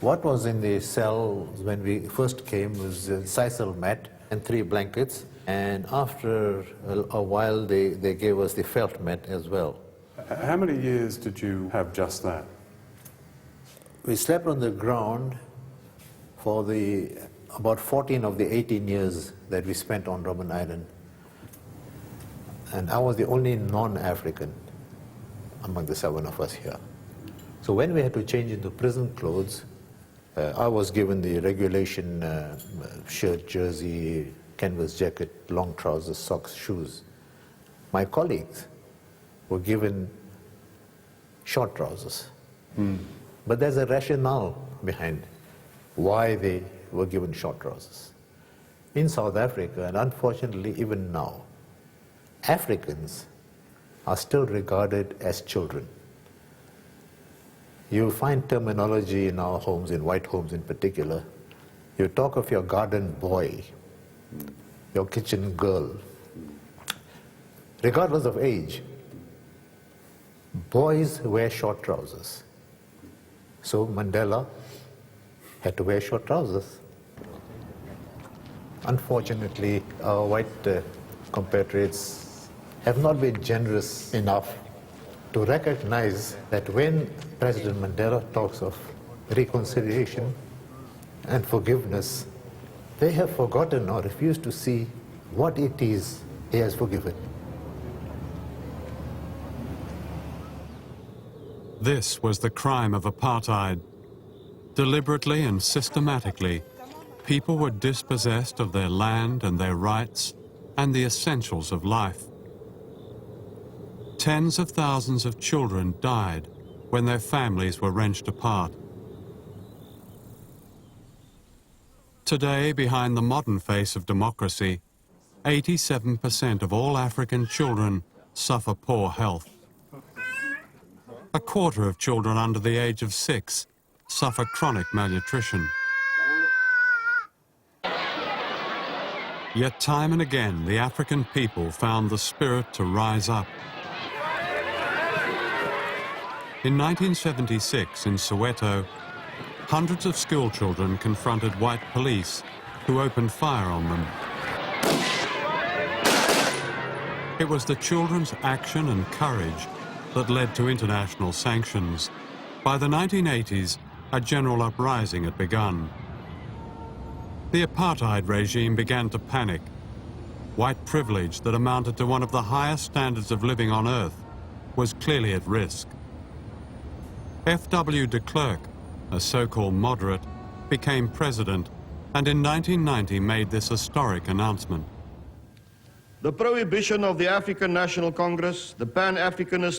What was in the cell when we first came was a sisal mat and 3 blankets, and after a while they gave us the felt mat as well. How many years did you have just that? We slept on the ground for about 14 of the 18 years that we spent on Robben Island. And I was the only non-African among the 7 of us here. So when we had to change into prison clothes, I was given the regulation shirt, jersey, canvas jacket, long trousers, socks, shoes. My colleagues were given short trousers. But there's a rationale behind why they were given short trousers. In South Africa, and unfortunately even now, Africans are still regarded as children. You find terminology in our homes, in white homes in particular. You talk of your garden boy, your kitchen girl. Regardless of age, boys wear short trousers. So Mandela had to wear short trousers. Unfortunately, our white compatriots have not been generous enough to recognize that when President Mandela talks of reconciliation and forgiveness, they have forgotten or refused to see what it is he has forgiven. This was the crime of apartheid. Deliberately and systematically, people were dispossessed of their land and their rights and the essentials of life. Tens of thousands of children died when their families were wrenched apart. Today, behind the modern face of democracy, 87% of all African children suffer poor health. A quarter of children under the age of 6 suffer chronic malnutrition. Yet time and again, the African people found the spirit to rise up. In 1976, in Soweto, hundreds of schoolchildren confronted white police who opened fire on them. It was the children's action and courage that led to international sanctions. By the 1980s, a general uprising had begun. The apartheid regime began to panic. White privilege that amounted to one of the highest standards of living on earth was clearly at risk. F.W. de Klerk, a so-called moderate, became president and in 1990 made this historic announcement. The prohibition of the African National Congress, the Pan-Africanist